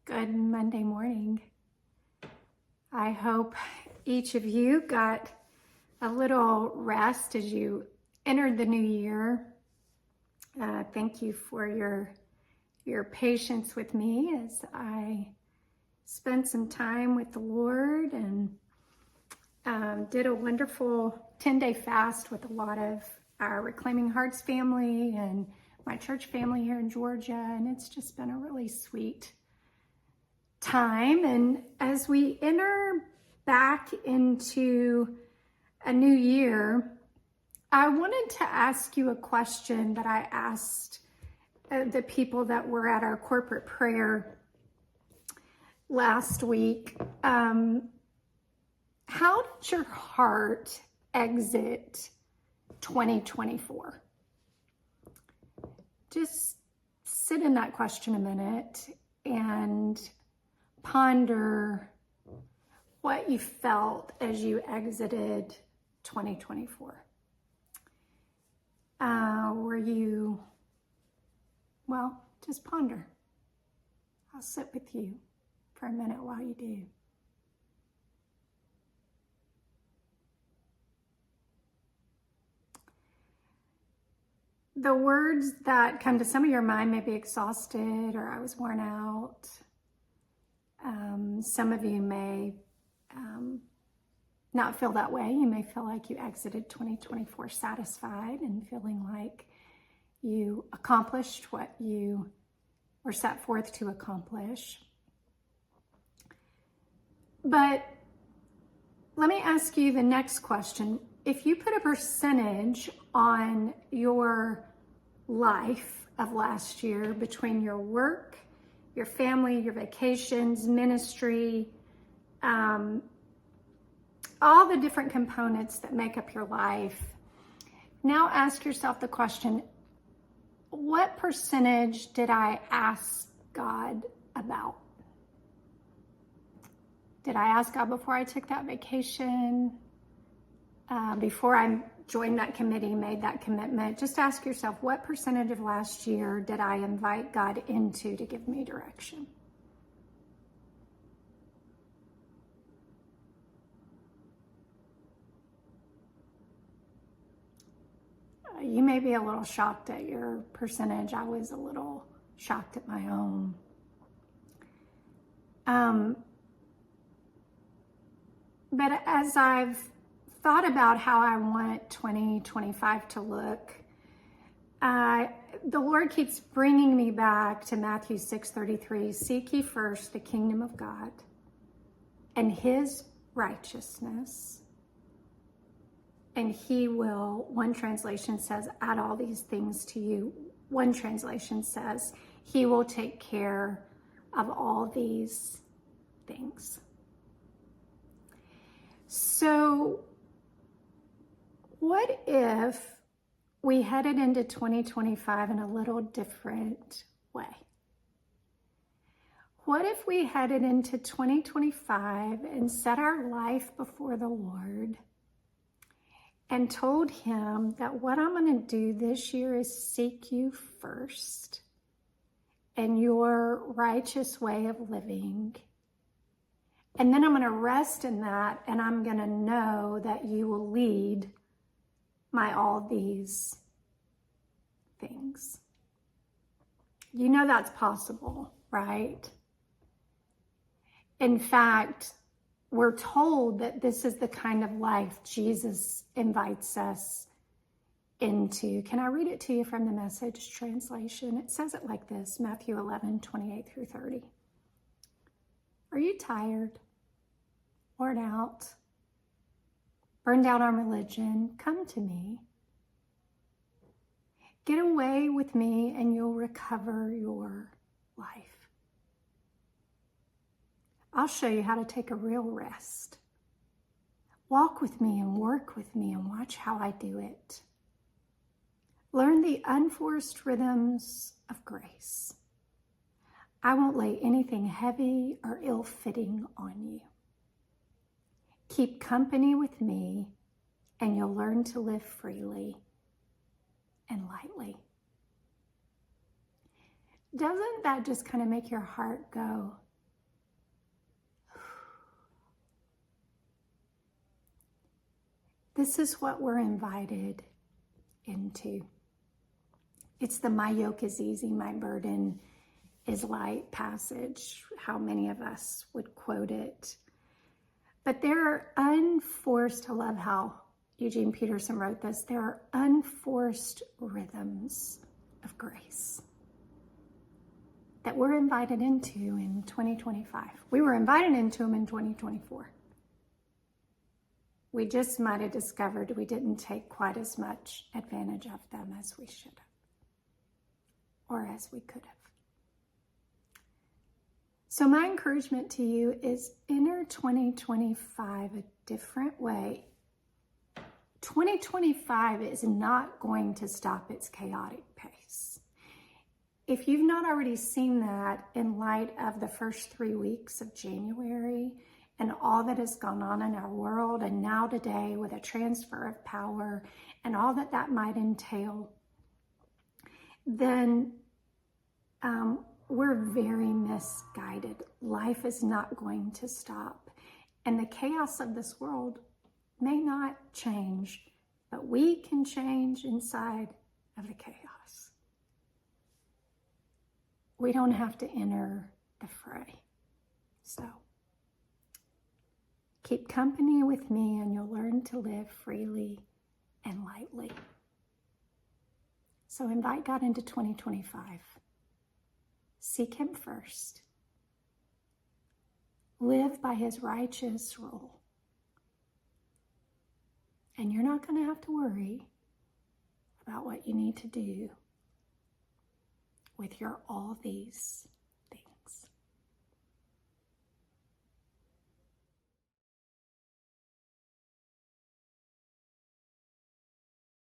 Good Monday morning. I hope each of you got a little rest as you entered the new year. Thank you for your patience with me as I spent some time with the Lord and did a wonderful 10-day fast with a lot of our Reclaiming Hearts family and my church family here in Georgia, and it's just been a really sweet time. And as we enter back into a new year, I wanted to ask you a question that I asked the people that were at our corporate prayer last week. How did your heart exit 2024? Just sit in that question a minute and ponder what you felt as you exited 2024. Just ponder. I'll sit with you for a minute while you do. The words that come to some of your mind may be exhausted or I was worn out. Some of you may not feel that way. You may feel like you exited 2024 satisfied and feeling like you accomplished what you were set forth to accomplish. But let me ask you the next question. If you put a percentage on your life of last year between your work, your family, your vacations, ministry, all the different components that make up your life, now ask yourself the question, what percentage did I ask God about? Did I ask God before I took that vacation? Before I joined that committee, made that commitment? Just ask yourself, what percentage of last year did I invite God into to give me direction? You may be a little shocked at your percentage. I was a little shocked at my own. But as I've thought about how I want 2025 to look, the Lord keeps bringing me back to Matthew 6:33. Seek ye first the kingdom of God and his righteousness, and he will, one translation says, add all these things to you. One translation says, he will take care of all these things. So what if we headed into 2025 in a little different way? What if we headed into 2025 and set our life before the Lord and told him that what I'm going to do this year is seek you first and your righteous way of living. And then I'm going to rest in that, and I'm going to know that you will lead my all these things. You know that's possible, right? In fact, we're told that this is the kind of life Jesus invites us into. Can I read it to you from the Message translation? It says it like this, Matthew 11:28-30. Are you tired, worn out, burned out on religion? Come to me. Get away with me and you'll recover your life. I'll show you how to take a real rest. Walk with me and work with me and watch how I do it. Learn the unforced rhythms of grace. I won't lay anything heavy or ill-fitting on you. Keep company with me and you'll learn to live freely and lightly. Doesn't that just kind of make your heart go, This is what we're invited into. It's the "my yoke is easy, my burden is light" passage. How many of us would quote it? But there are unforced, I love how Eugene Peterson wrote this, there are unforced rhythms of grace that we're invited into in 2025. We were invited into them in 2024. We just might have discovered we didn't take quite as much advantage of them as we should have, or as we could have. So my encouragement to you is enter 2025 a different way. 2025 is not going to stop its chaotic pace. If you've not already seen that in light of the first 3 weeks of January and all that has gone on in our world, and now today with a transfer of power and all that that might entail, then we're very misguided. Life is not going to stop. And the chaos of this world may not change, but we can change inside of the chaos. We don't have to enter the fray. So keep company with me and you'll learn to live freely and lightly. So invite God into 2025. Seek Him first. Live by His righteous rule. And you're not going to have to worry about what you need to do with your all these